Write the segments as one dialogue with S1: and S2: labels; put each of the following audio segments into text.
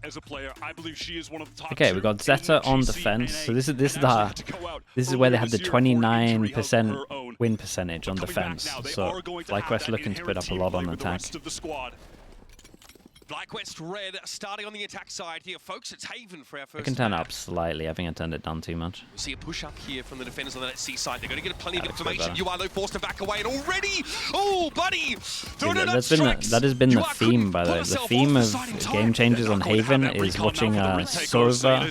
S1: as a player. I believe she is one of the top.
S2: Okay, we got Zeta on defense. So this is where they have the 29% win percentage on defense. So FlyQuest looking to put up a lot on attack.
S3: FlyQuest red starting on the attack side here, folks. It's Haven for our first.
S2: I can turn it up slightly. I think I turned it down too much.
S3: We see a push up here from the defenders on that C side. They're going to get plenty of information. You are though forced to back away, and already, oh buddy,
S2: that has been the theme, by the way. The theme of GameChangers on Haven is watching Sova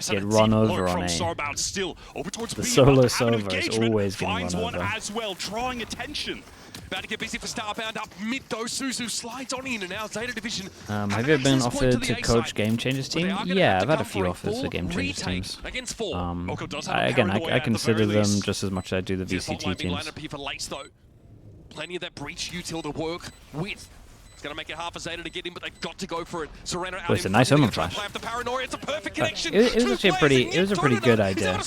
S2: get run over on A. The solo Sova is always getting run over.
S1: As well, drawing attention.
S3: About to get busy for Starbound up mid though. Suzu slides on in, and now Zeta Division.
S2: Have you ever been offered to coach GameChangers team? Yeah, I've had a few offers for GameChangers teams. Again, I consider them just as much as I do the VCT teams.
S3: Plenty of that breach util to work with. It's going to make it hard for Zeta to get in, but they've got to go for it. Serena out.
S2: It's a nice Omen flash.
S3: It's a perfect connection.
S2: It was actually a pretty good idea.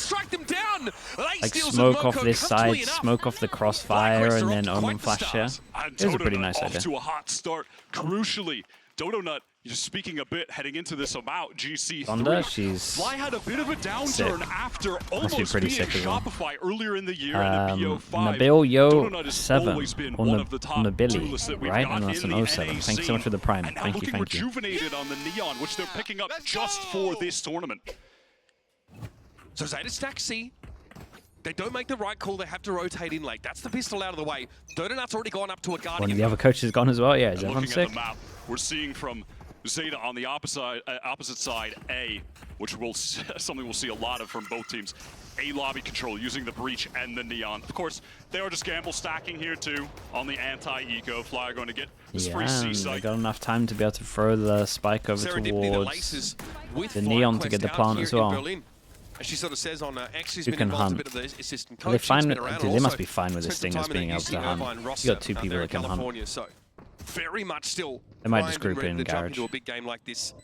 S2: Like smoke off this side, smoke off the crossfire, and then Omen flash here. It was a pretty nice idea.
S1: To a hot start. Crucially, Dodonut just speaking a bit heading into this about GC3.
S2: Thunder, she's
S1: Fly had a bit of a downturn
S2: sick.
S1: After
S2: Must be
S1: almost
S2: pretty
S1: being
S2: sick as well.
S1: Shopify earlier in the year in the BO5.
S2: Nabil Yo
S1: Dodonut has
S2: 7
S1: always been
S2: on
S1: one
S2: the
S1: of the top
S2: Billy,
S1: duelists that we've
S2: right?
S1: got
S2: And that's
S1: in
S2: an
S1: the
S2: 07.
S1: NA
S2: Thanks so much for the prime.
S1: and now
S2: Thank you,
S1: looking
S2: thank you.
S1: rejuvenated on the Neon, which they're picking up just for this tournament.
S3: So Zeta stack C. They don't make the right call, they have to rotate in late. That's the pistol out of the way. Dodonut's already gone up to a Guardian.
S2: One of the other coaches gone as well, yeah. Is
S1: And
S2: everyone
S1: looking
S2: sick?
S1: at the map, we're seeing from Zeta on the opposite side, A, which will something we'll see a lot of from both teams. A lobby control using the breach and the Neon. Of course, they are just gamble stacking here too on the anti-eco. Fly are going to get this free C site.
S2: They got enough time to be able to throw the spike over towards the Neon to get the plant as well.
S3: She sort of says on X,
S2: who can hunt? They must be fine with this Stingers being able to hunt. You got two people that can hunt.
S3: So very much still.
S2: They might just group in Garage.
S3: Into a big game like this.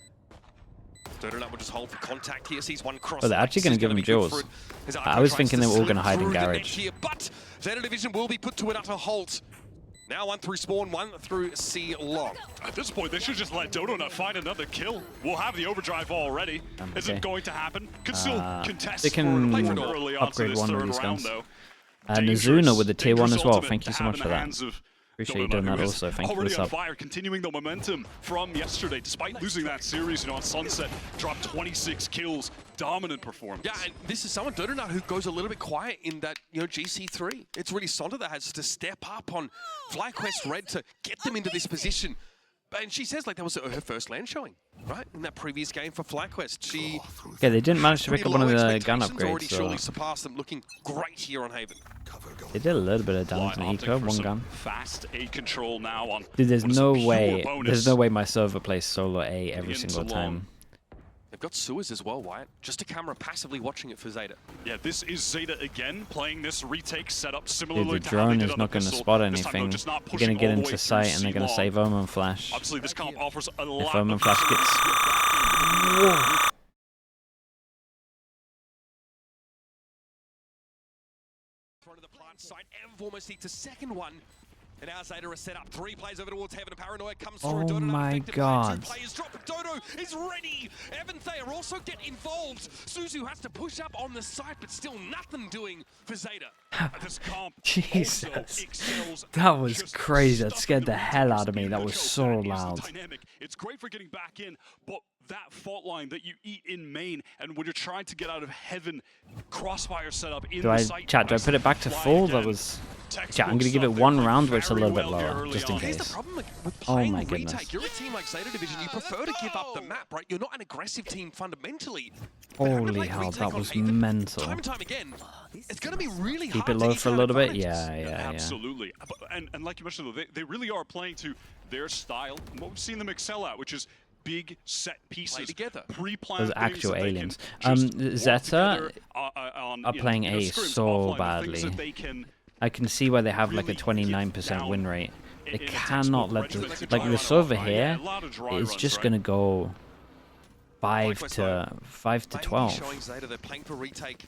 S3: Dodonut will just hold for contact here. Sees one cross.
S2: Oh, they're actually going to give him duels. I was thinking they were all going to hide in Garage.
S3: But Zeta Division will be put to an utter halt. Now one through spawn, one through C long.
S1: At this point, they should just let Dodonut find another kill. We'll have the overdrive already.
S2: Okay.
S1: Is it going to happen? Could still contest
S2: they can
S1: early
S2: upgrade
S1: onto
S2: one
S1: this
S2: of these
S1: third
S2: guns.
S1: round, though.
S2: Nazuna with the tier 1 as well.
S1: Ultimate
S2: Thank you so
S1: to have
S2: much
S1: in
S2: for
S1: the
S2: that.
S1: hands of
S2: Appreciate you doing that also. Thank you for the
S1: already on
S2: sub.
S1: fire, continuing the momentum from yesterday, despite losing that series. On Sunset, dropped 26 kills, dominant performance.
S3: Yeah, and this is someone Dodonut who goes a little bit quiet in that GC3. It's really Sonda that has to step up on FlyQuest Red to get them into this position. And she says like that was her first land showing, right? In that previous game for FlyQuest.
S2: Yeah, they didn't manage to pick up one of the gun
S3: already
S2: upgrades.
S3: surely surpassed them, looking great here on Haven.
S2: They did a little bit of damage in eco, one gun.
S1: Fast A control now on.
S2: Dude, there's no way my server plays solo A every single time.
S3: They've got sewers as well, Wyatt. Just a camera passively watching it for Zeta.
S1: Yeah, this is Zeta again, playing this retake setup similarly
S2: Dude, the drone is not going to spot anything. They're going to get into sight and they're going to save Omen Flash.
S1: Obviously, this comp offers a lot.
S2: If Omen Flash gets...
S3: Front of the plant site, Ev almost hits a second one. And now Zeta is set up. 3 plays over towards Heaven. Paranoia comes through.
S2: Oh my god.
S3: 2 players drop. Dodo is ready. Evan Thayer also get involved. Suzu has to push up on the site, but still nothing doing for Zeta.
S1: This comp
S2: Jesus. That was crazy. That scared the hell out of me. That was so loud.
S1: It's great for getting back in, but that fault line that you eat in main, and when you're trying to get out of Heaven, crossfire setup in the site.
S2: Chat, do I put it back to full? That was... Chat, I'm going to give it one round where it's a little bit lower, just in
S3: Here's
S2: case.
S3: the problem with playing
S2: my goodness.
S3: retake. You're a team like Zeta Division, you prefer to give up the map, right? You're not an aggressive team fundamentally.
S2: Holy hell, that was mental.
S3: Time and time again, it's going to be really
S2: Keep
S3: hard
S2: it low
S3: to
S2: for a little bit? Yeah.
S1: Absolutely. And like you mentioned, though, they really are playing to their style, and what we've seen them excel at, which is big set pieces
S3: together.
S2: Those actual aliens. Zeta are playing A so badly. I can see why they have like a 29% win rate. They cannot let the the server here is just gonna go 5 to 12.
S3: Showing Zeta, they're playing for retake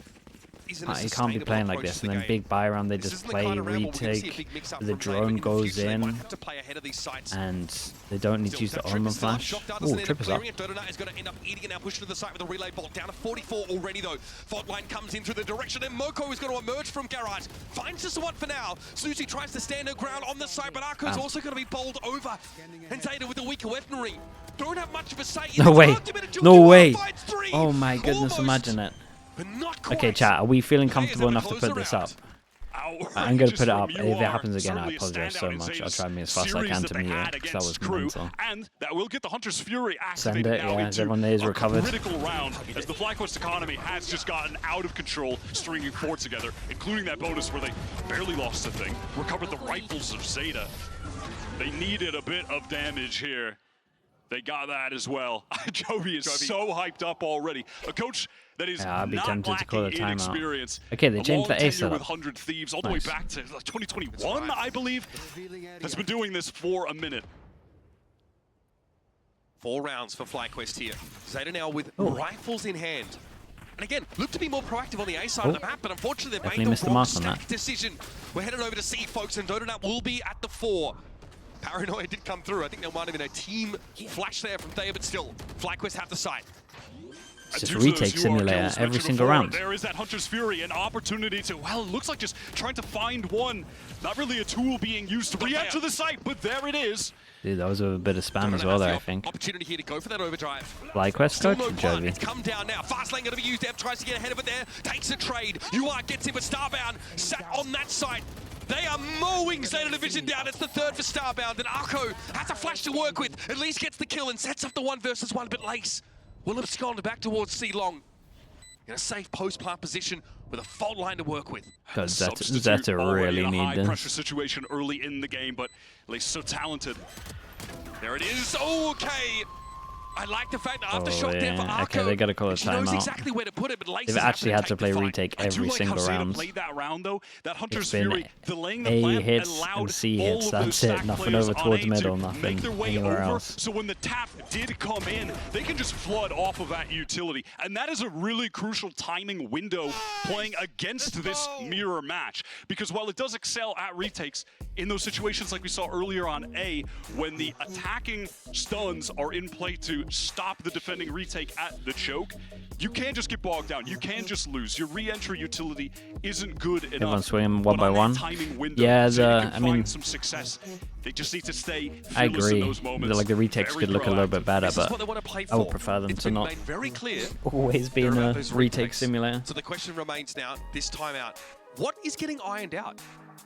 S2: You can't be playing like this, and then big buy round, they just play retake, the drone goes in, and they don't need to use the Omen Flash. Ooh, Trip is up.
S3: Donut is going to end up eating it now, pushing to the side with the relay bolt. Down to 44 already, though. Fault line comes in through the direction, and Moko is going to emerge from Garage. Finds just one for now. Susie tries to stand her ground on the side, but Arco's also going to be bowled over. And Zeta with the weaker weaponry. Don't have much of a say.
S2: No way. No way. Oh my goodness, imagine it. Okay, chat, are we feeling comfortable enough to put this up? I'm going to put it up. If it happens again, I apologize so much. I'll try and be as fast as I can to mute it, because that was mental.
S1: And that will get the Hunter's Fury
S2: Send it, yeah, as everyone is recovered.
S1: Critical round, as the FlyQuest economy has just gotten out of control, stringing four together, including that bonus where they barely lost a thing, recovered the rifles of Zeta. They needed a bit of damage here. They got that as well. Jovi is so hyped up already. A coach that is
S2: I'd be
S1: not
S2: tempted to call a
S1: lacking in
S2: timeout.
S1: experience.
S2: Okay, they changed the A setup.
S1: With 100 Thieves all the way back to 2021, I believe. Has been doing this for a minute.
S3: 4 rounds for FlyQuest here. Zeta now with rifles in hand. And again, look to be more proactive on the A side of the map, but unfortunately they've made the wrong stack decision. We're headed over to C, folks, and Donut will be at the 4. Paranoia did come through. I think there might have been a team flash there from Thea, but still, FlyQuest have the site.
S2: It's just retake simulator every single round.
S1: There is that Hunter's Fury, an opportunity to, well, it looks like just trying to find one. Not really a tool being used to re-enter the site, but there it is.
S2: Dude, that was a bit of spam as well there, I think.
S3: Opportunity here to go for that overdrive.
S2: FlyQuest coach or Jovi?
S3: It's come down now. Fast lane going to be used. Dev tries to get ahead of it there. Takes a trade. UR gets it, but Starbound sat on that site. They are mowing Zeta Division down. It's the 3rd for Starbound, and Arco has a flash to work with. At least gets the kill and sets up the 1 versus 1, but Lace will have gone back towards C Long. In a safe post-plant position with a fault line to work with.
S2: Because Zeta really need this.
S1: High-pressure situation early in the game, but Lace so talented. There it is. Oh, okay. I like the fact that aftershock there for Arco.
S2: Okay, they gotta call a timeout.
S3: Knows exactly where to put it, but Lace
S2: They've actually had to play retake every single round.
S1: Played that round though. That Hunter's
S2: It's been
S1: Fury delaying the
S2: A
S1: plan
S2: hits and C hits. That's it. Nothing over towards middle. Nothing anywhere else.
S1: So when the tap did come in, they can just flood off of that utility, and that is a really crucial timing window playing against this mirror match. Because while it does excel at retakes, in those situations like we saw earlier on A, when the attacking stuns are in play to stop the defending retake at the choke, you can't just get bogged down. You can't just lose. Your re-entry utility isn't good enough.
S2: Everyone's swinging 1 by 1.
S1: Window,
S2: yeah,
S1: I mean, some success. They just need to stay.
S2: I agree.
S1: In those moments.
S2: Like the retakes could look a little bit better, but I would prefer them to not always be in a retake simulator.
S3: So the question remains now, this time out, what is getting ironed out?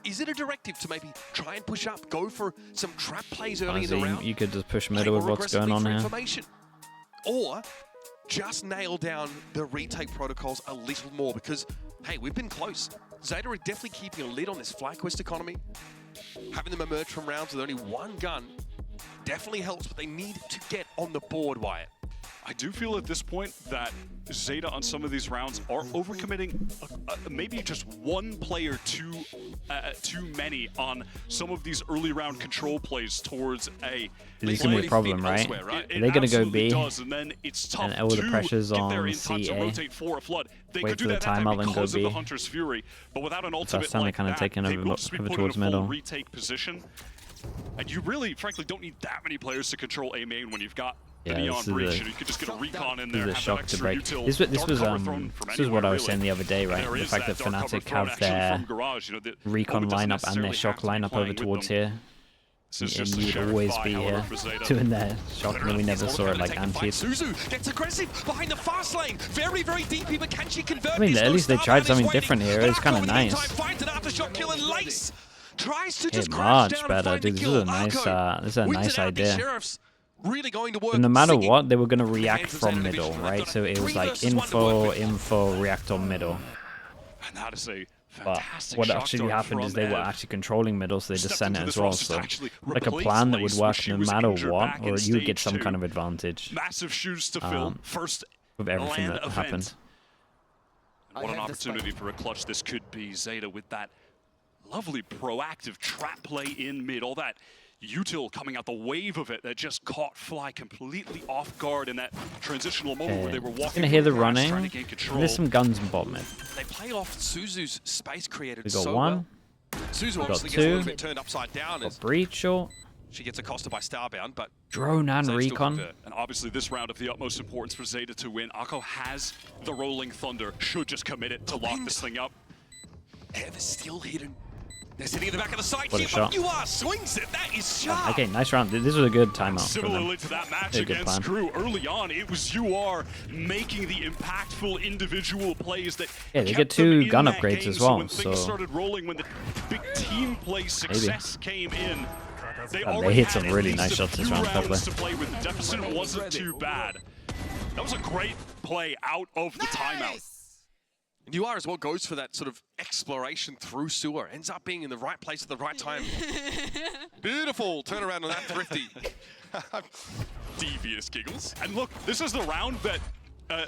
S3: Is it a directive to maybe try and push up, go for some trap plays early in the round?
S2: You could just push middle with what's going on here.
S3: Or just nail down the retake protocols a little more, because, hey, we've been close. Zeta are definitely keeping a lid on this FlyQuest economy. Having them emerge from rounds with only 1 gun definitely helps, but they need to get on the board, Wyatt.
S1: I do feel at this point that Zeta on some of these rounds are overcommitting maybe just 1 player too many on some of these early round control plays towards A.
S2: This is going to be a problem, right? Are they going to go B?
S1: And then it's tough
S2: and all the pressure's
S1: to get
S2: on
S1: there in time
S2: CA.
S1: to rotate for a flood. They
S2: Wait
S1: could do
S2: for the
S1: that
S2: timeout and go
S1: because of
S2: B.
S1: the Hunter's Fury, but without an ultimate
S2: Time
S1: like
S2: kind of
S1: that,
S2: taking
S1: they
S2: over
S1: will just be put
S2: towards
S1: in a full
S2: middle.
S1: retake position. And you really, frankly, don't need that many players to control A main when you've got the Neon Breach. You could just get a recon in there.
S2: This is a shock to break. This was what I was saying the other day, right? The fact that Fnatic have their recon lineup and their shock lineup over towards here. And you'd always be here doing their shock, and we never saw it like anti.
S3: Suzu gets aggressive behind the fast lane. Very, very deep, but can she convert?
S2: I mean, at least they tried something different here. It's kind of nice. Okay, much better, dude. This is a nice idea.
S3: Really going to work.
S2: And no matter what, they were going to react from middle, right? So it was like info, react on middle.
S1: And that is a
S2: but what actually happened is they were actually controlling middle, so they just sent it as well. So like a plan that would work no matter what, or you would get some kind of advantage.
S1: Massive shoes to fill. First
S2: with everything that happened.
S1: What an opportunity for a clutch this could be. Zeta with that lovely proactive trap play in mid, all that Util coming out the wave of it that just caught Fly completely off guard in that transitional moment where they were walking.
S2: Gonna hear the
S1: trying to
S2: running.
S1: gain control.
S2: There's some guns in bot mid.
S3: They play off Suzu's space created
S2: We got
S3: so
S2: one.
S3: well. Suzu
S2: got
S3: obviously
S2: two.
S3: gets a little bit turned upside down as
S2: Got breach short.
S3: she gets accosted by Starbound, but
S2: Drone and
S3: Zeta still
S2: recon.
S3: convert.
S1: And obviously this round of the utmost importance for Zeta to win. Akko has the Rolling Thunder, should just commit it to lock this thing up.
S3: Ever still hidden. They're sitting in the back of the site.
S2: What a shot.
S3: You are swings it. That is sharp.
S2: Okay, nice round. This was a good timeout for them.
S1: Similarly to that match
S2: Very good
S1: against
S2: plan.
S1: Crew, early on, it was UR making the impactful individual plays that
S2: Yeah, they
S1: kept
S2: get 2
S1: them in
S2: gun
S1: that
S2: upgrades
S1: game.
S2: as
S1: So
S2: well,
S1: when things started rolling, when the big team play success came in, they already
S2: hit
S1: had
S2: some
S1: at
S2: really
S1: least
S2: nice
S1: a
S2: shots this
S1: few
S2: round, fair
S1: rounds
S2: play.
S1: to play with. The deficit wasn't too bad. That was a great play out of the timeout.
S3: And UR as well goes for that sort of exploration through sewer. Ends up being in the right place at the right time. Beautiful turnaround on that Thrifty.
S1: Devious giggles. And look, this is the round that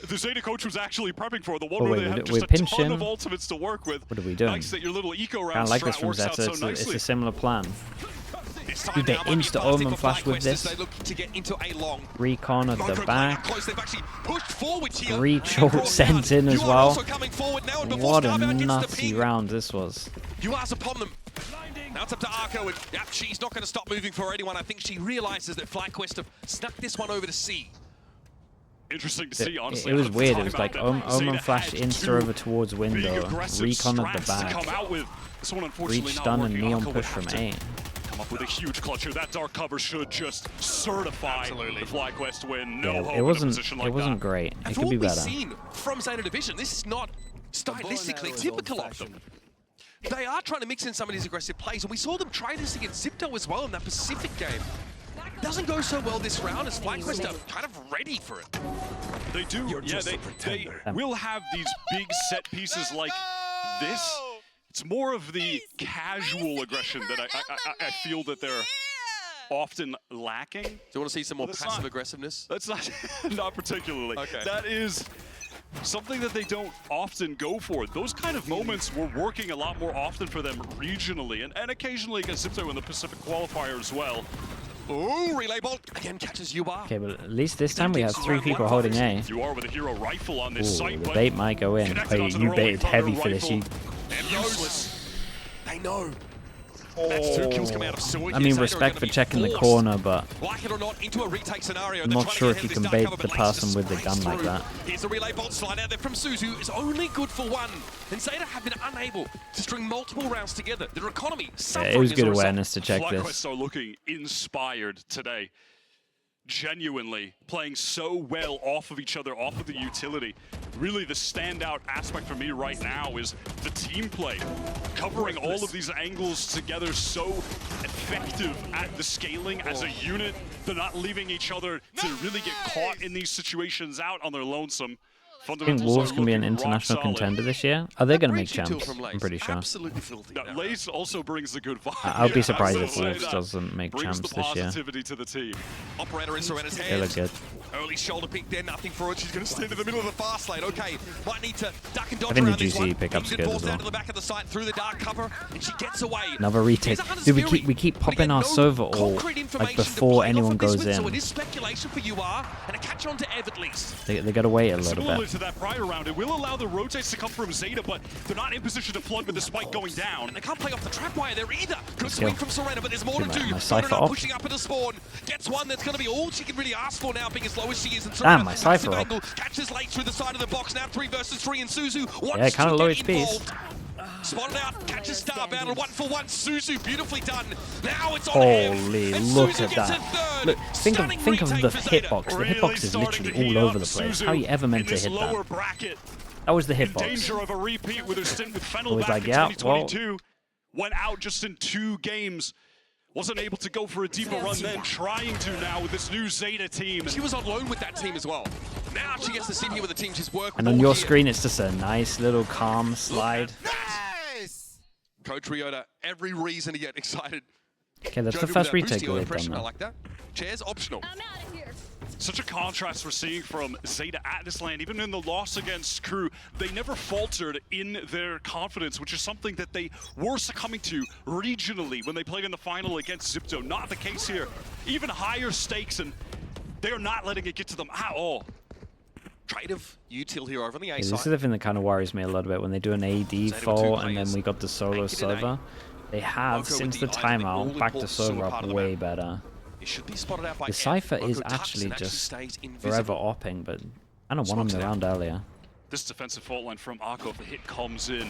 S1: the Zeta coach was actually prepping for. The one
S2: Oh,
S1: where
S2: wait,
S1: they have
S2: we're
S1: just a ton
S2: pinching.
S1: of ultimates to work with.
S2: What are we doing?
S1: Nice that your little eco round
S2: Kind of like this
S1: strat
S2: from
S1: works out
S2: Zeta.
S1: so
S2: It's
S1: nicely.
S2: a similar plan.
S3: This time
S2: Dude, they
S3: now might be
S2: insta
S3: fantastic
S2: omen
S3: for
S2: flash with
S3: FlyQuest
S2: this.
S3: as they look to get into a long
S2: Recon at the
S3: micro
S2: back.
S3: close. They've actually pushed forward here.
S2: Breach
S3: And brought
S2: short sent
S3: down.
S2: in as
S3: UR
S2: well.
S3: also coming forward now, and before
S2: What a
S3: Starbound gets the
S2: nutty
S3: ping,
S2: round this was.
S3: UR's upon them. Now it's up to Arco, and yep, she's not going to stop moving for anyone. I think she realizes that FlyQuest have snuck this one over to C.
S1: Interesting to see, honestly.
S2: It was
S1: out of the
S2: weird. It was
S1: timeout
S2: like
S1: that
S2: Omen
S1: Zeta
S2: flash
S1: had
S2: insta
S1: two
S2: over towards
S1: big
S2: window.
S1: aggressive
S2: Recon at the
S1: strats to
S2: back.
S1: come out with. This one unfortunately
S2: Breach
S1: not
S2: stun and
S1: working.
S2: neon
S1: Akko would
S2: push
S1: have
S2: from
S1: to
S2: A.
S1: come up with a huge clutcher. That dark cover should just certify
S3: Absolutely.
S1: the FlyQuest win. No
S2: Yeah,
S1: hope
S2: it
S1: in a
S2: wasn't.
S1: position like
S2: It wasn't
S1: that.
S2: great.
S3: And
S2: It
S3: for
S2: could be
S3: what we've
S2: better.
S3: seen from Zeta Division, this is not stylistically typical of them. They are trying to mix in some of these aggressive plays, and we saw them try this against Zipto as well in that Pacific game. Doesn't go so well this round as FlyQuest are kind of ready for it.
S1: They do. Yeah, they will have these big set pieces like this. It's more of the casual aggression that I feel that they're often lacking.
S3: Do you want to see some more
S1: That's
S3: passive
S1: not-
S3: aggressiveness?
S1: That's not not particularly.
S3: Okay.
S1: That is something that they don't often go for. Those kind of moments were working a lot more often for them regionally and occasionally against Zipto in the Pacific qualifier as well.
S3: Ooh, relay bolt again catches UR.
S2: Okay, but at least this time we have 3 people holding A.
S1: You are with a hero rifle on this
S2: Ooh,
S1: site,
S2: the
S1: but
S2: bait might go in.
S1: connected
S2: Oh,
S1: onto the
S2: you
S1: rolling
S2: baited
S1: thunder
S2: heavy for this.
S1: rifle.
S2: You,
S3: And useless. They know. That's 2 kills coming out of Sewer.
S2: I mean, respect for checking the corner, but
S3: Like it or not, into a retake scenario.
S2: I'm
S3: They're
S2: not
S3: trying to
S2: sure
S3: get
S2: if you
S3: ahead of
S2: can
S3: this
S2: bait
S3: dark cover,
S2: the
S3: but Lace
S2: person with the
S3: just
S2: gun like
S3: through.
S2: that.
S3: Here's a relay bolt slide out there from Suzu. It's only good for 1. And Zeta have been unable to string multiple rounds together. Their economy
S2: yeah,
S3: suffering
S2: it was
S3: as
S2: good
S3: a result.
S2: awareness to check
S1: FlyQuest
S2: this.
S1: are looking inspired today. Genuinely playing so well off of each other, off of the utility. Really the standout aspect for me right now is the team play. Covering all of these angles together, so effective at the scaling as a unit. They're not leaving each other to really get caught in these situations out on their lonesome.
S2: I think Wolves can be an international contender this year. Are they going to make champs? I'm pretty sure.
S3: Absolutely filthy.
S1: Now, Lace also brings the good vibe.
S2: I'll be surprised if
S1: So
S2: Wolves
S1: that
S2: doesn't make
S1: brings
S2: champs
S1: the
S2: this year.
S1: positivity to the team.
S3: Operator in Serena's
S2: They
S3: hand.
S2: look good.
S3: Early shoulder pick there, nothing for it. She's going to stand in the middle of the fast lane. Okay, might need to duck and dodge
S2: I think the
S3: around this
S2: GC
S3: one.
S2: pickup's
S3: Ingrid
S2: good
S3: falls
S2: as
S3: down
S2: well.
S3: to the back of the site through the dark cover, and she gets away.
S2: Another retake.
S3: Here's a Hunter's
S2: Dude,
S3: Fury.
S2: we keep
S3: We
S2: popping
S3: get
S2: our
S3: no
S2: Sova all
S3: concrete
S2: like
S3: information to
S2: before
S3: play
S2: anyone
S3: off of this
S2: goes
S3: with, So it
S2: in.
S3: is speculation for UR, and a catch on to Ev at least.
S2: They got to wait a little
S1: Similarly
S2: bit.
S1: to that prior round, it will allow the rotates to come from Zeta, but they're not in position to flood with the spike going down.
S3: And they can't play off the trap wire there either. Good
S2: kill.
S3: swing from Serena, but there's more to
S2: Get
S3: do.
S2: my Cypher
S3: Serena
S2: off.
S3: pushing up into spawn. Gets one that's going to be all she can really ask for now, being as low as she is. And
S2: Damn, my
S3: passive
S2: Cypher off.
S3: angle, catches late through the side of the box. Now 3 versus 3 in Suzu.
S2: Yeah, kind of low
S3: HPs.
S2: HPs.
S3: Spotted out, catches Starbound, and 1 for 1. Suzu, beautifully done. Now it's on
S2: Holy,
S3: him. And
S2: look
S3: Suzu
S2: at
S3: gets
S2: that.
S3: a third.
S2: Look, think of
S3: Stunning
S2: the
S3: retake for Zeta.
S2: hitbox. The
S1: Really
S2: hitbox is
S1: starting
S2: literally
S1: to heat
S2: all over
S1: up.
S2: the place.
S1: Suzu
S2: How are you ever meant
S1: in
S2: to
S1: this
S2: hit
S1: lower
S2: that?
S1: bracket,
S2: That was the
S1: in
S2: hitbox.
S1: danger of a repeat with her stint with Fennel
S2: Always
S1: back
S2: like,
S1: in
S2: yeah,
S1: 2022. Went out just in 2 games. Wasn't able to go for a deeper run then, trying to now with this new Zeta team.
S3: She was on loan with that team as well. Now she gets to sit here with the team she's worked with.
S2: And on
S3: all
S2: your
S3: year.
S2: screen, it's just a nice little calm slide.
S3: Coach Ryota, every reason to get excited.
S2: Okay, that's the
S3: Jovi
S2: first
S3: with that
S2: retake
S3: Brustio
S2: we've
S3: impression,
S2: done
S3: I
S2: now.
S3: like that. Chairs optional.
S4: I'm out of here.
S1: Such a contrast we're seeing from Zeta at this lane. Even in the loss against Crew, they never faltered in their confidence, which is something that they were succumbing to regionally when they played in the final against Zipto. Not the case here. Even higher stakes, and they are not letting it get to them at all.
S3: Trade of util here over on the A
S2: Yeah,
S3: side.
S2: this is the thing that kind of worries me a little bit when they do an AD fall and then we got the solo server. They have, since the timeout, backed the server up way better. The Cypher is actually just forever opping, but I don't want him around earlier.
S1: This defensive fault line from Akko, if the hit comes in,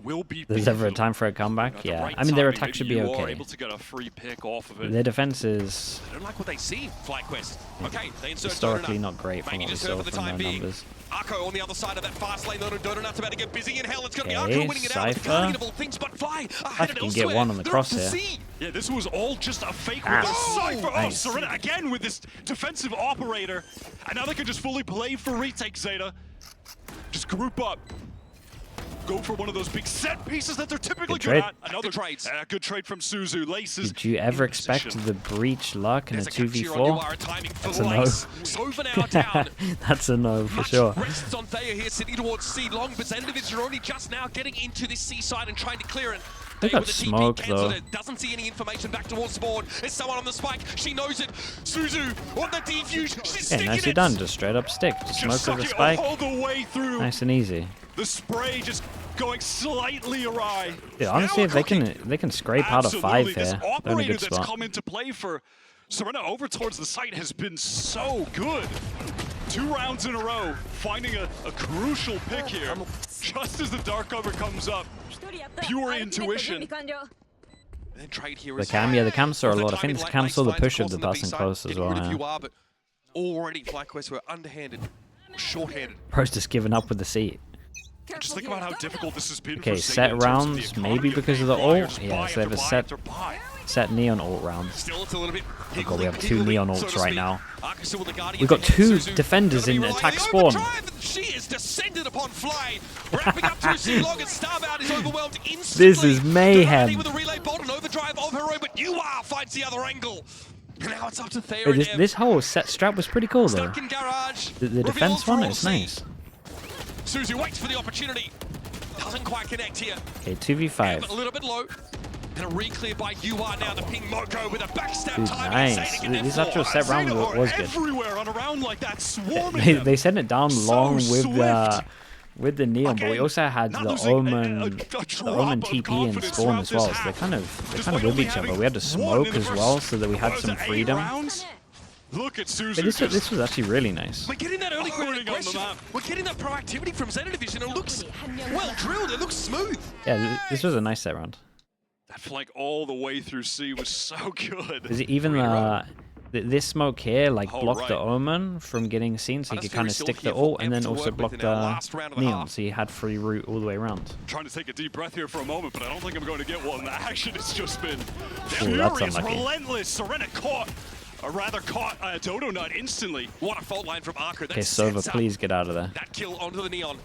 S1: will be
S2: There's ever a time for a comeback? Yeah.
S1: Right,
S2: I mean, their attack should be okay.
S1: Able to get a free pick off of it.
S2: Their defense is
S3: I don't like what they see, FlyQuest. Okay, they insert
S2: historically
S3: Donut.
S2: not great from what we saw from their numbers.
S3: Akko on the other side of that fast lane, though. Donut's about to get busy in hell. It's going to be
S2: Okay,
S3: Akko winning it out with the
S2: Cypher.
S3: guardian of all things, but Fly
S2: Cypher can get one on the crosshair.
S1: Yeah, this was all just a fake with
S2: Ah.
S1: the Cypher.
S2: Nice.
S1: Serena again with this defensive operator. And now they can just fully play for retake, Zeta. Just group up. Go for one of those big set pieces that they're typically
S2: Good
S1: good
S2: trade.
S1: at. Another trade. Good trade from Suzu. Laces.
S2: Did you ever
S1: in
S2: expect
S1: position.
S2: the breach luck in a
S3: There's a capture on
S2: 2v4?
S3: UR, timing for
S2: That's a no.
S3: Lace. Sova now down.
S2: That's a no for
S3: Much
S2: sure.
S3: rests on Thea here, sitting towards C long, but Zendovic are only just now getting into this C side and trying to clear it.
S2: They
S3: Thea
S2: got
S3: with a TP
S2: smoke,
S3: cancelled
S2: though.
S3: it. Doesn't see any information back towards spawn. There's someone on the spike. She knows it. Suzu on the defuse. She's
S2: Yeah,
S3: sticking
S2: nicely
S3: it.
S2: done. Just straight up stick. Just smoke
S1: Just
S2: with the
S1: suck it
S2: spike.
S1: all the way through.
S2: Nice and easy.
S1: The spray just going slightly awry.
S2: Yeah, honestly, if they can scrape out of 5
S1: Absolutely. This
S2: here, they're in a
S1: operator
S2: good
S1: that's
S2: spot.
S1: come into play for Serena over towards the site has been so good. 2 rounds in a row, finding a crucial pick here. Just as the dark cover comes up, pure intuition.
S3: Then trade here
S2: The
S3: is
S2: cam, yeah, the cam saw a lot. I think the cam saw the
S3: finds
S2: push of
S3: course
S2: the
S3: on B
S2: passing
S3: side,
S2: close as
S3: getting
S2: well.
S3: rid of
S2: Yeah.
S3: UR, but already FlyQuest were underhanded, short-handed.
S2: Bro's just giving up with the seat.
S1: Just think about how difficult this has been
S2: Okay,
S1: for Zeta
S2: set
S1: in terms of
S2: rounds,
S1: the economy
S2: maybe
S1: of
S2: because of the
S1: flyers,
S2: ult.
S1: buy
S2: Yeah, so they have
S1: after
S2: a
S1: buy
S2: set
S1: after buy.
S2: set neon ult round.
S3: Still, it's a little bit
S2: Oh god, we have 2 neon ults right now.
S3: We've
S2: We've got 2 defenders in attack spawn.
S3: She is descended upon Fly, wrapping up to a C-Log, and Starbound is overwhelmed instantly.
S2: This is mayhem.
S3: With a relay bolt and overdrive of her own, but UR finds the other angle. And now it's up to Thea
S2: Wait,
S3: and Ev.
S2: this whole set strap was pretty cool though.
S3: Stuck in garage.
S2: The defense one is nice.
S3: Suzu waits for the opportunity. Doesn't quite connect here.
S2: Okay,
S3: Ev a
S2: 2v5.
S3: little bit low. And a re-clear by UR now to ping Moko with a backstab
S2: Dude,
S3: timing.
S2: nice.
S3: Zeta get
S2: This
S3: their
S2: actual
S3: four.
S2: set round
S1: Zeta are
S2: was good.
S1: everywhere on a round like that, swarming them.
S2: They sent it down
S1: So
S2: long
S1: swift.
S2: with the neon, but we
S1: Again,
S2: also had
S1: not
S2: the
S1: losing
S2: Omen,
S1: a
S2: the Omen
S1: drop of
S2: TP and
S1: confidence
S2: spawn
S1: throughout
S2: as well.
S1: this
S2: So they
S1: half.
S2: kind of
S1: Despite
S2: with
S1: only
S2: each other.
S1: having
S2: We had to
S1: one
S2: smoke
S1: in the
S2: as
S1: first-
S2: well, so that we had
S1: what was
S2: some
S1: it, 8
S2: freedom.
S1: rounds? Look at Suzu.
S2: But this was actually really nice.
S3: We're getting that early
S1: Holding on the
S3: aggression.
S1: map.
S3: We're getting that proactivity from Zeta Division. It looks well drilled. It looks smooth.
S2: Yeah, this was a nice set round.
S1: That flank all the way through C was so good.
S2: Is it even this smoke here like
S1: Oh,
S2: blocked the
S1: right.
S2: Omen from getting seen, so he could
S3: Honestly,
S2: kind
S3: we're
S2: of
S3: still
S2: stick the
S3: here for
S2: ult, and
S3: Ev
S2: then
S3: to
S2: also
S3: work
S2: block
S3: with in our
S2: the
S3: last round of the
S2: neon,
S3: half.
S2: so he had free route all the way around.
S1: Trying to take a deep breath here for a moment, but I don't think I'm going to get one. The action has just been
S2: Ooh, that's
S1: furious,
S2: unlucky.
S1: relentless. Serena caught Dodo Nut instantly.
S3: What a fault line from Arco.
S2: Okay, Sova, please get out of there.
S3: That kill onto the neon.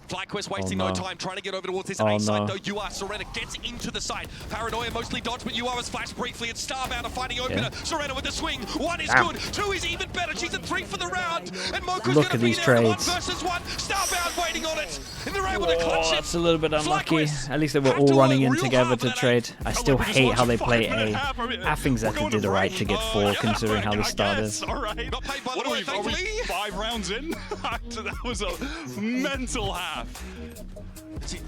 S3: FlyQuest wasting
S2: no.
S3: no time, trying to get over towards this
S2: Oh,
S3: A side,
S2: no.
S3: though. UR Serena gets into the side. Paranoia mostly dodged, but UR was flashed briefly, and Starbound are finding opener. Serena with the swing. 1 is
S2: Damn.
S3: good, 2 is even better. She's at 3 for the round, and Moko's
S2: Look
S3: gonna
S2: at
S3: be
S2: these
S3: there in 1
S2: trades.
S3: versus 1. Starbound waiting on it, and they're able to clutch
S2: Oh,
S3: it.
S2: that's a little bit unlucky.
S3: FlyQuest
S2: At least they were
S3: had
S2: all
S3: to
S2: running
S3: work
S2: in
S3: real
S2: together
S3: hard for
S2: to
S3: that
S2: trade. I still
S1: We're just
S2: hate how they
S1: watching
S2: play
S1: 5-minute
S2: A.
S1: half. I mean,
S2: I think
S1: we're
S2: Zeta
S1: going
S2: did
S1: to
S2: it right
S1: break.
S2: to get 4,
S1: Yeah,
S2: considering how the
S1: I
S2: start
S1: guess.
S2: is.
S1: All right.
S3: Not paid by the
S1: What are
S3: way,
S1: we,
S3: thankfully.
S1: 5 rounds in? That was a mental half.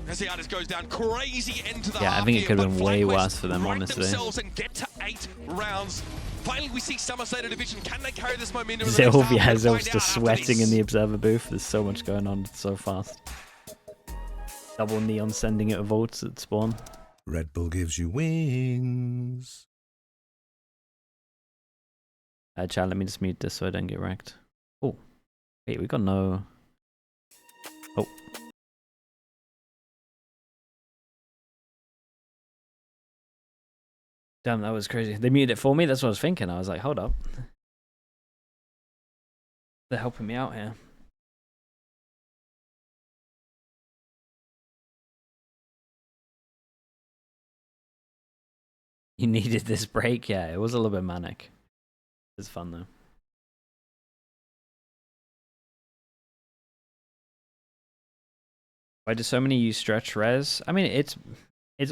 S3: As the artist goes down, crazy end to the
S2: Yeah, I
S3: half
S2: think it
S3: here,
S2: could have
S3: but
S2: been way
S3: FlyQuest
S2: worse for them,
S3: right
S2: honestly.
S3: themselves and get to 8 rounds. Finally, we see Summer Zeta Division. Can they carry this momentum? in the next half?
S2: Zylvia
S3: We'll
S2: is
S3: find
S2: just
S3: out after
S2: sweating in
S3: this.
S2: the observer booth. There's so much going on so fast. Double neon sending it volts at spawn.
S4: Red Bull gives you wings.
S2: Chat, let me just mute this so I don't get wrecked. Oh, wait, we got no. Oh. Damn, that was crazy. They muted it for me. That's what I was thinking. I was like, hold up. They're helping me out here. You needed this break? Yeah, it was a little bit manic. It was fun though. Why do so many use stretch res? I mean, it's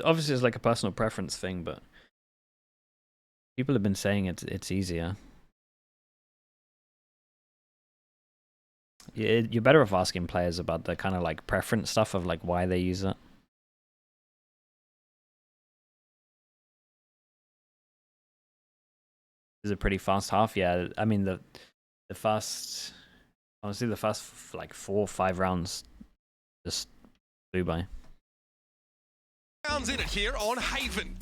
S2: obviously it's like a personal preference thing, but people have been saying it's easier. You're better off asking players about the kind of like preference stuff of like why they use it. Is a pretty fast half, yeah. I mean the first, honestly, the first like 4 or 5 rounds just flew by.
S3: Rounds in it here on Haven.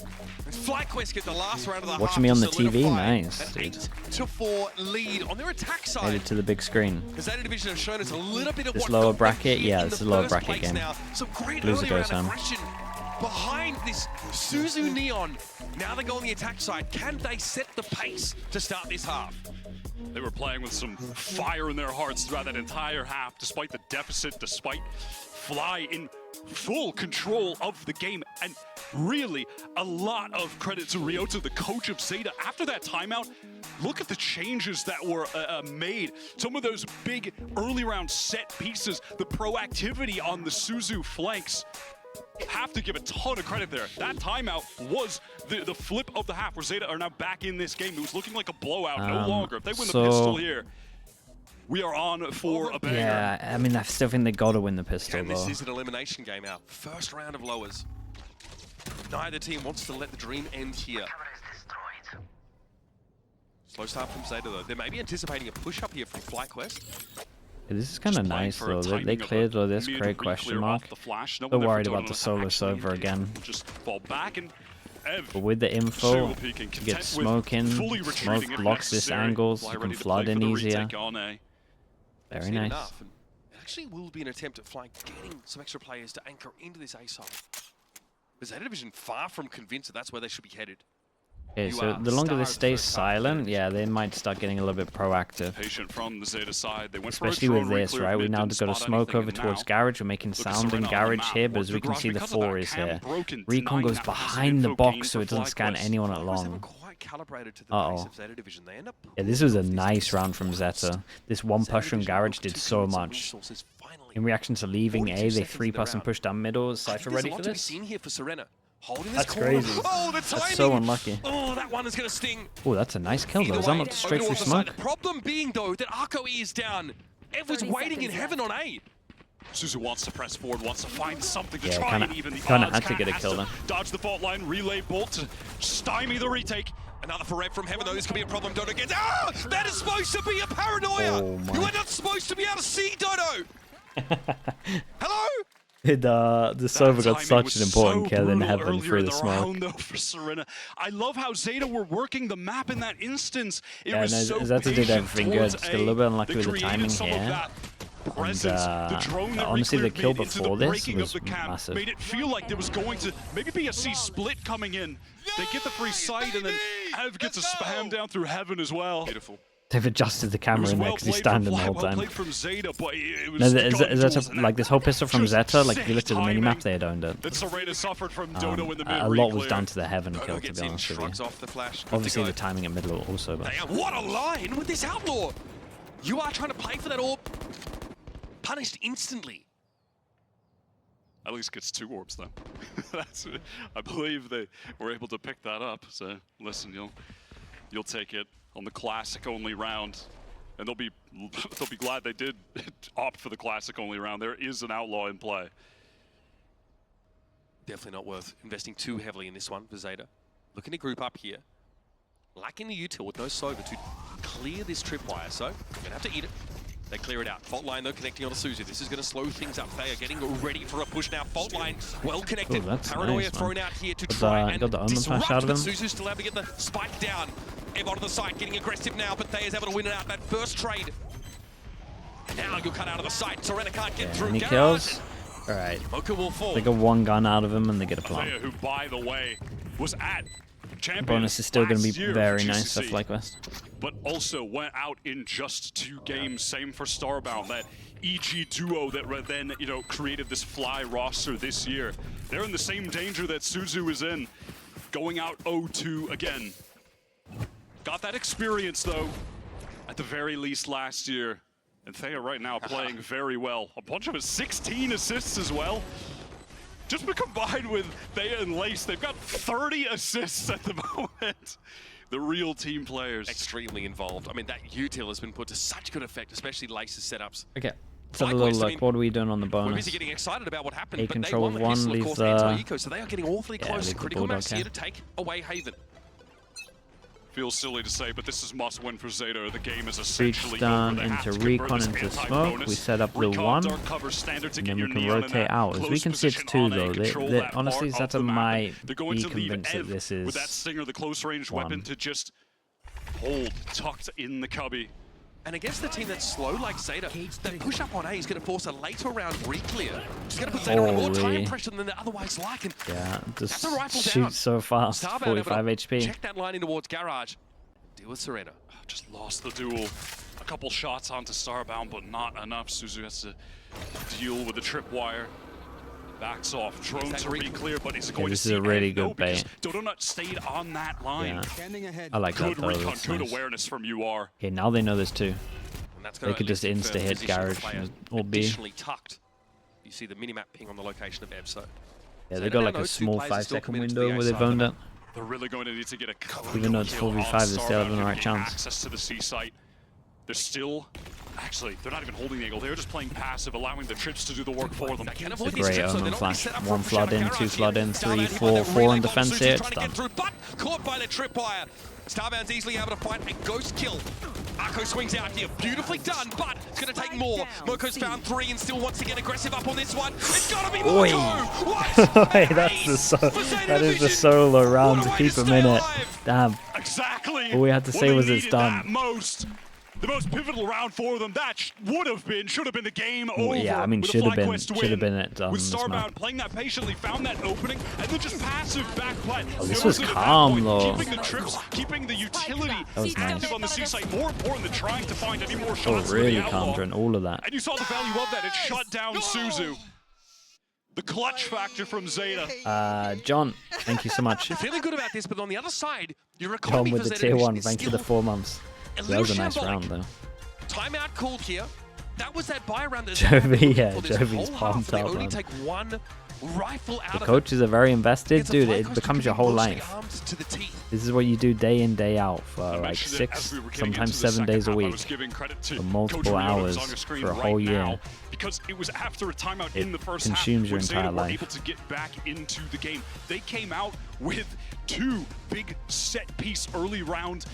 S3: FlyQuest get the last round of the
S2: Watching me on the TV, nice, dude.
S3: 8-4 lead on their attack side.
S2: Made it to the big screen.
S3: Zeta Division have shown us a little bit of
S2: This
S3: what
S2: lower bracket, yeah, this is a lower bracket game.
S3: Now. Some great
S2: Loser
S3: early
S2: goes
S3: round
S2: home.
S3: aggression behind this Suzu Neon. Now they go on the attack side. Can they set the pace to start this half?
S1: They were playing with some fire in their hearts throughout that entire half, despite the deficit, despite Fly in full control of the game. And really, a lot of credit to Ryota, the coach of Zeta. After that timeout, look at the changes that were made. Some of those big early round set pieces, the proactivity on the Suzu flanks. Have to give a ton of credit there. That timeout was the flip of the half, where Zeta are now back in this game. It was looking like a blowout, no longer. If they win the pistol here, we are on for a banger.
S2: Yeah, I mean, I still think they gotta win the pistol,
S3: And
S2: though.
S3: this is an elimination game now. First round of lowers. Neither team wants to let the dream end here. Slow start from Zeta, though. They may be anticipating a push-up here from FlyQuest.
S2: Yeah, this is kind of nice, though. They cleared all this, great question mark. So worried about the solo server again.
S1: Just fall back, and
S2: But with the info, you get smoke in, smoke blocks this angle, so you can flood in easier. Very nice.
S3: It actually will be an attempt at Fly getting some extra players to anchor into this A side. But Zeta Division far from convinced that that's where they should be headed.
S2: Okay, so the longer this stays silent, yeah, they might start getting a little bit proactive.
S1: Patient from the Zeta side. They went
S2: Especially with this, right? We now got a smoke over towards Garage. We're making sound in Garage here, but as we can see, the 4 is here. Recon goes behind the box so it doesn't scan anyone at long. Uh-oh. Yeah, this was a nice round from Zeta. This one push from Garage did so much. In reaction to leaving A, they 3-pass and push down middle. Is Cypher ready for this? That's crazy.
S3: Oh,
S2: that's so unlucky.
S3: Oh, that one is going to sting.
S2: Oh, that's a nice kill, though. Is that not straight through smoke?
S3: The problem being, though, that Arco E is down. Ev was waiting in heaven on A.
S1: Suzu wants to press forward, wants to find something to
S2: Yeah,
S1: try and even the odds.
S2: Kind of had to get a kill then.
S1: Dodge the fault line, relay bolt to stymie the retake.
S3: Another for Rev from heaven, though. This could be a problem. Dodo gets... Ah! That is supposed to be a paranoia!
S2: Oh, my.
S3: You are not supposed to be able to see Dodo! Hello?
S2: The server got such an important kill in heaven through the smoke.
S1: For Serena. I love how Zeta were working the map in that instance.
S2: Yeah, no, Zeta did everything good. Just got a little bit unlucky with the timing here. And honestly, the kill before this was massive.
S1: Made it feel like there was going to maybe be a C split coming in. They get the free sight, and then Ev gets a spam down through heaven as well.
S3: Beautiful.
S2: They've adjusted the camera in there because he's standing the whole time.
S1: From Zeta, but
S2: No, Zeta, like this whole pistol from Zeta, like if you looked at the minimap, they had owned it.
S1: Suffered from Dodo in the mid
S2: a lot was down to the heaven kill, to be honest with you. Obviously the timing at middle also, but...
S3: What a line with this outlaw! You are trying to play for that orb. Punished instantly.
S1: At least gets 2 orbs though. I believe they were able to pick that up. So listen, you'll take it on the classic only round, and they'll be glad they did opt for the classic only round. There is an outlaw in play.
S3: Definitely not worth investing too heavily in this one for Zeta. Looking to group up here. Lacking the util with no Sova to clear this tripwire, so they're gonna have to eat it. They clear it out. Fault line, though, connecting onto Suzu. This is going to slow things up. They are getting ready for a push now. Fault line, well connected.
S2: Ooh, that's
S3: Paranoia
S2: nice,
S3: thrown out here to try and
S2: got the omen flash out of him.
S3: Suzu's still able to get the spike down. Ev onto the site, getting aggressive now, but They is able to win it out that first trade. Now you'll cut out of the site. Serena can't get through.
S2: Any kills? All right.
S3: Will fall.
S2: They got 1 gun out of him and they get a plant.
S1: Who, by the way, was at champion.
S2: Bonus is still going to be very nice for FlyQuest.
S1: But also went out in just 2 games. Same for Starbound, that EG duo that then created this Fly roster this year. They're in the same danger that Suzu is in, going out 0-2 again. Got that experience though, at the very least last year. And Thea right now playing very well. A bunch of his 16 assists as well. Just combined with Thea and Lace, they've got 30 assists at the moment. The real team players.
S3: Extremely involved. I mean, that util has been put to such good effect, especially Lace's setups.
S2: Okay. Let's have a little look. What are we doing on the bonus?
S3: We're busy getting excited about what happened,
S2: A
S3: but
S2: control
S3: they
S2: of
S3: won
S2: one
S3: the
S2: leaves
S3: anti-eco, so they are getting awfully close. Critical mass
S2: Bulldog
S3: here to take away Haven.
S1: Feels silly to say, but this is must win for Zeta. The game is
S2: Breach
S1: essentially
S2: down
S1: over.
S2: into recon into smoke. We set up the one, and then we can rotate out. As we can see, it's two though. Honestly, Zeta might be convinced that this is
S1: with that Stinger, the close range weapon to just hold tucked in the cubby.
S3: And against the team that's slow like Zeta, that push up on A is going to force a later round re-clear. It's going to put Zeta under more time pressure than they otherwise like. And
S2: yeah, just
S3: that's a rifle
S2: shoots
S3: down.
S2: so fast. 45 HP.
S3: Check that line in towards Garage. Deal with Serena.
S1: Just lost the duel. A couple shots onto Starbound, but not enough. Suzu has to deal with the tripwire. Backs off. Drone to re-clear, but he's going to see
S2: this is a really good bait.
S1: Donut stayed on that line.
S2: Yeah. I like that though.
S1: Good recon,
S2: That's
S1: good
S2: nice.
S1: awareness from UR.
S2: Okay, now they know there's two. They could just
S3: insta
S2: insta-hit Garage or B.
S3: Additionally tucked. You see the minimap ping on the location of EBSO.
S2: Yeah, they got like a small 5-second window where they've owned it.
S1: They're really going to need to get a
S2: Even though it's 4v5, they still have the right chance.
S1: Access to the C site. They're still, actually, they're not even holding the angle. They're just playing passive, allowing the trips to do the work for them.
S2: It's a great Omen flash. 1 flood in, 2 flood in, 3, 4, 4 on defense here. It's done.
S3: But caught by the tripwire. Starbound's easily able to find a ghost kill. Arco swings out here, beautifully done, but it's going to take more. Moko's found 3 and still wants to get aggressive up on this one. It's got to be Moko! What?
S2: Hey, that's that is the solo round to keep him in it. Damn.
S1: Exactly.
S2: All we had to say was it's done.
S1: The most pivotal round for them. That should have been the game over.
S2: Yeah, I mean, should have been it done.
S1: With Starbound playing that patiently, found that opening, and then just passive back plant.
S2: Oh, this was calm though.
S1: Keeping the trips, keeping the utility
S2: nice.
S1: active on the C site. More important than trying to find any more shots.
S2: Oh, really calm during all of that.
S1: And you saw the value of that. It shut down Suzu. The clutch factor from Zeta.
S2: John, thank you so much.
S3: You're feeling good about this, but on the other side, you're
S2: John with the tier 1, thanks for the 4 months. That was a nice round though.
S3: Timeout called here. That was that buy round.
S2: Jovi, yeah, Jovi's pumped up,
S3: only
S2: man.
S3: take one rifle out
S2: The coaches are very invested. Dude, it becomes your whole life. This is what you do day in, day out for like 6, sometimes 7 days a week, for multiple hours, for a whole year.
S1: Because it was after a timeout in the first half
S2: consumes your
S1: when
S2: entire
S1: Zeta were
S2: life.
S1: able to get back into the game. They came out with 2 big set piece early round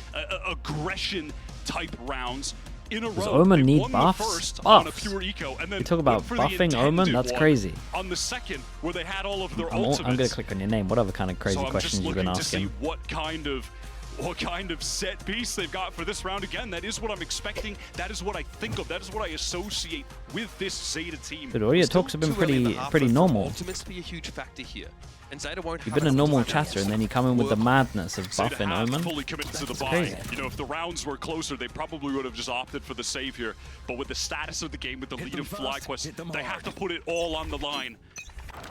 S1: aggression type rounds in a row.
S2: Does Omen need
S1: won
S2: buffs?
S1: The first on a pure eco, and then
S2: you talk about
S1: went for the
S2: buffing Omen? That's
S1: one
S2: crazy.
S1: On the second, where they had all of their
S2: I'm
S1: ultimates.
S2: going to click on your name. What other kind of crazy questions you're going to ask him?
S1: What kind of set piece they've got for this round. Again, that is what I'm expecting. That is what I think of. That is what I associate with this Zeta team.
S2: Dude, all your talks have been pretty normal.
S3: Ultimates be a huge factor here. And Zeta won't
S2: You've been a normal chatter, and then you come in with the madness of buffing Omen.
S1: Fully committed to the buy.
S2: Crazy.
S1: You know, if the rounds were closer, they probably would have just opted for the save here. But with the status of the game, with the lead of FlyQuest, they have to put it all on the line.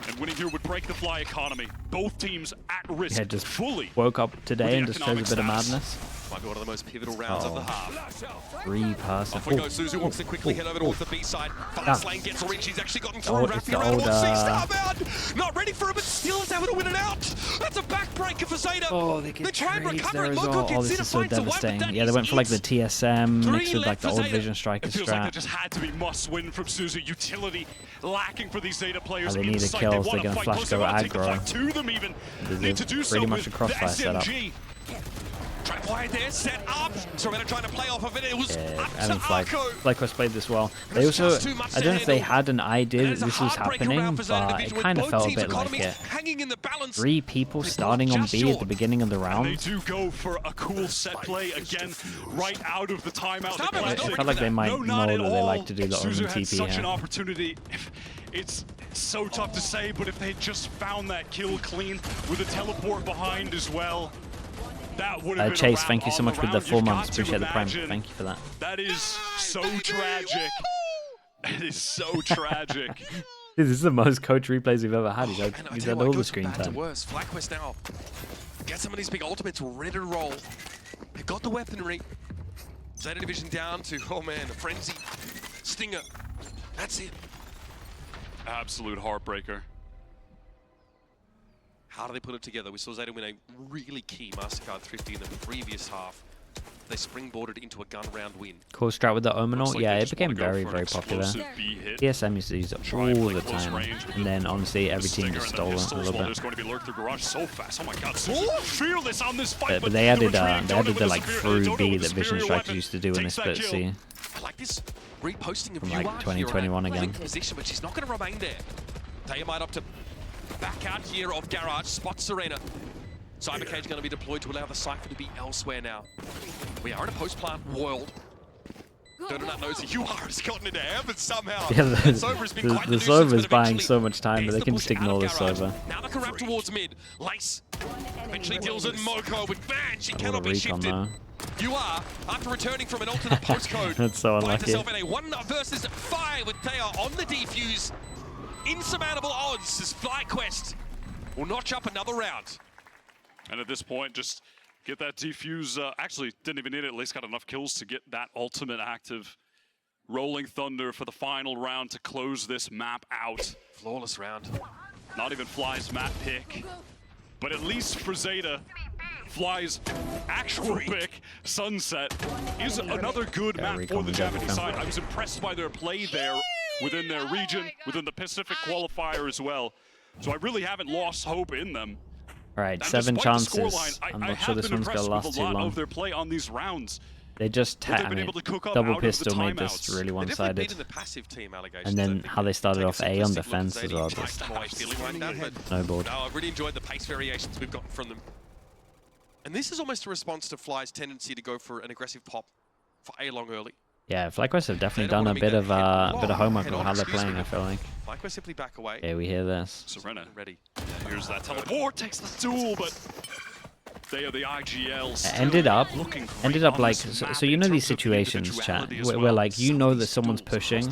S1: And winning here would break the Fly economy. Both teams at risk.
S2: Yeah, just
S1: fully
S2: woke up today and just shows a bit of madness.
S3: Might be one of the most pivotal rounds of the half.
S2: 3-person.
S3: Off we go. Suzu wants to quickly head over towards the B side. Fast lane gets reached. He's actually gotten through. Wrapping around towards C. Starbound! Not ready for it, but still is able to win it out. That's a backbreaker for Zeta.
S2: Oh, they get
S3: try and
S2: trades
S3: recover
S2: there
S3: it.
S2: as
S3: Moko
S2: well. Oh,
S3: gets
S2: this
S3: in
S2: is so
S3: and finds a wipe, but
S2: devastating.
S3: that
S2: Yeah, they went for like the
S3: is
S2: TSM mixed with like the
S3: left
S2: old
S3: for
S2: Vision
S3: Zeta.
S2: Striker
S1: It feels like there
S2: strat.
S1: just had to be must-win from Suzu. Utility lacking for these Zeta players.
S2: They need the kills. They're going to flash go aggro.
S1: To them even.
S2: This is pretty much a crossfire setup.
S3: Tripwire there, set up. Serena trying to play off of it. It was
S2: I mean, FlyQuest played this well. They also, I don't know if they had an idea that this was happening, but it kind of felt a bit like it. 3 people starting on B at the beginning of the round.
S1: They do go for a cool set play again, right out of the timeout.
S2: It felt like they might know that they like to do the Omen TP
S1: such an
S2: here.
S1: opportunity. It's so tough to say, but if they just found that kill clean with a teleport behind as well, that would have been
S2: Chase, thank you so much with the 4 months. Appreciate the prime.
S1: imagine.
S2: Thank you for that.
S1: That is so tragic. It is so tragic.
S2: This is the most coach replays we've ever had. He's had all the screen time.
S3: FlyQuest now. Get some of these big ultimates ready to roll. They've got the weaponry. Zeta Division down to, oh man, a frenzy. Stinger. That's it.
S1: Absolute heartbreaker.
S3: How do they put it together? We saw Zeta win a really key MasterCard Thrifty in the previous half. They springboarded into a gun round win.
S2: Cool strat with the Omenor.
S1: Like
S2: Yeah, it became very, very popular. TSM used to use it all the time. And then, honestly, every team just stole it a little bit.
S1: There's going to be Lurk through garage so fast. Oh my god, fearless on this fight.
S2: But they added the like through B that Vision Strikers used to do in the split C.
S3: I like this reposting of
S2: From like 2021 again.
S3: Position, but she's not going to remain there. Taya might opt to back out here of garage, spot Serena. Cyber Cage going to be deployed to allow the Cypher to be elsewhere now. We are in a post-plant world. Donut knows that UR has gotten into heaven somehow.
S2: Yeah, the Sova's buying so much time, but they can just ignore the Sova.
S3: Now they can wrap towards mid. Lace eventually deals in Moko with ban. She cannot be shifted. UR, after returning from an alternate postcode,
S2: that's so unlucky.
S3: finds herself in a 1 versus 5 with Taya on the defuse. Insurmountable odds as FlyQuest will notch up another round.
S1: And at this point, just get that defuse. Actually, didn't even need it. At least got enough kills to get that ultimate active. Rolling Thunder for the final round to close this map out.
S3: Flawless round.
S1: Not even Fly's map pick. But at least for Zeta, Fly's actual pick, Sunset, is another good map for the Japanese side. I was impressed by their play there within their region, within the Pacific qualifier as well. So I really haven't lost hope in them.
S2: All right, 7 chances. I'm not sure this one's going to last too long.
S1: Of their play on these rounds.
S2: They just double pistol made this really one-sided. And then how they started off A on defense as well. Just snowballed.
S3: No, I've really enjoyed the pace variations we've gotten from them. And this is almost a response to Fly's tendency to go for an aggressive pop for A long early.
S2: Yeah, FlyQuest have definitely done a bit of homework on how they're playing, I feel like.
S3: FlyQuest simply back away.
S2: Yeah, we hear this.
S1: Serena.
S3: Ready.
S1: Here's that teleport, takes the duel, but they are the IGLs.
S2: Ended up like, so you know these situations, chat, where like you know that someone's pushing,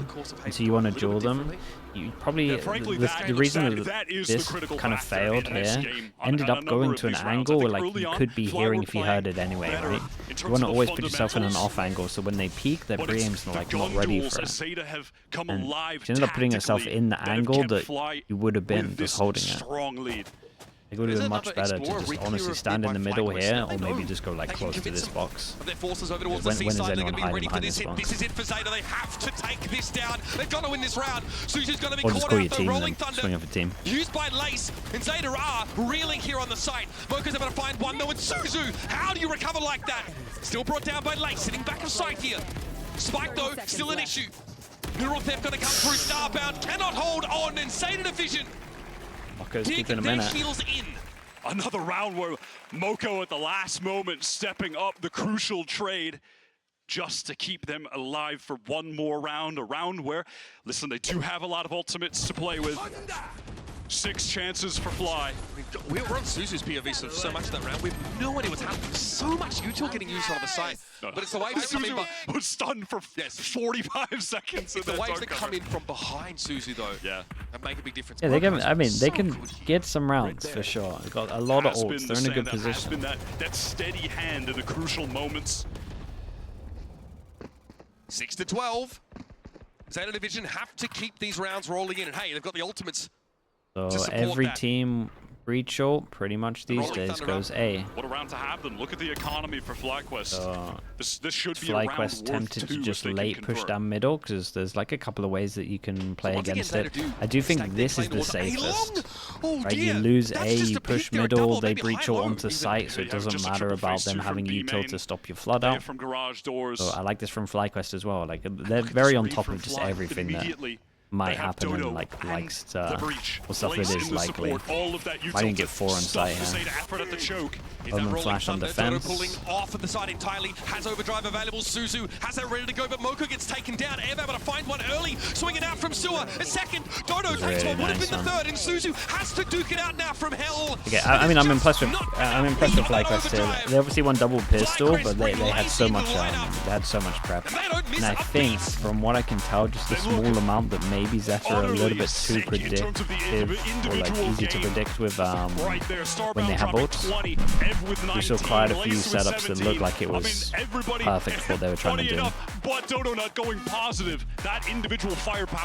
S2: and so you want to duel them. You probably, the reason that this kind of failed here ended up going to an angle where like you could be hearing if you heard it anyway, right? You want to always put yourself in an off angle, so when they peek, their pre-aim's like not ready for it. And she ended up putting herself in the angle that you would have been just holding it. It would have been much better to just honestly stand in the middle here, or maybe just go like close to this box.
S3: When
S2: is anyone hiding behind this box?
S3: This is it for Zeta. They have to take this down. They've got to win this round. Suzu's going to be
S2: or just
S3: caught
S2: call
S3: out
S2: your
S3: for
S2: team
S3: Rolling
S2: and
S3: Thunder.
S2: swing off a team.
S3: Used by Lace, and Zeta are reeling here on the site. Moka's able to find one though, and Suzu, how do you recover like that? Still brought down by Lace, sitting back of sight here. Spike though, still an issue. Neural Theft going to come through, Starbound, cannot hold on, and Zeta Division
S2: dig their
S3: heels in.
S1: Another round where Moko at the last moment stepping up the crucial trade just to keep them alive for one more round. A round where, listen, they do have a lot of ultimates to play with. 6 chances for Fly.
S3: We were on Suzu's POV so much of that round. We have no idea what's happening. So much util getting used on the side.
S1: No.
S3: But it's the waves that come in.
S1: Was stunned for 45 seconds.
S3: It's the waves that come in from behind Suzu, though.
S1: Yeah.
S3: That make a big difference.
S2: Yeah, they can. I mean, they can get some rounds for sure. They've got a lot of ults. They're in a good position.
S1: That steady hand in the crucial moments.
S3: 6-12. Zeta Division have to keep these rounds rolling in. And hey, they've got the ultimates.
S2: So every team breach ult pretty much these days goes A.
S1: What a round to have them. Look at the economy for FlyQuest. This should be
S2: FlyQuest tempted to just late push down middle because there's like a couple of ways that you can play against it. I do think this is the safest. Right, you lose A, you push middle, they breach ult onto site, so it doesn't matter about them having util to stop your flood out. So I like this from FlyQuest as well. Like they're very on top of just everything that might happen and like or stuff that is likely. I didn't get 4 on site here. Omen flash on defense.
S3: Pulling off of the side entirely, has overdrive available. Suzu has that ready to go, but Moko gets taken down. Ev able to find one early, swinging out from Sewer. A second, Dodo takes one, would have been the third, and Suzu has to duke it out now from hell.
S2: Okay, I mean, I'm impressed with FlyQuest here. They obviously won double pistol, but they had so much prep. And I think, from what I can tell, just the small amount that maybe Zeta are a little bit too predictive or like easy to predict with when they have ults. We saw quite a few setups that looked like it was perfect for what they were trying to do.
S1: but Dodo Nut going positive. That individual firepower.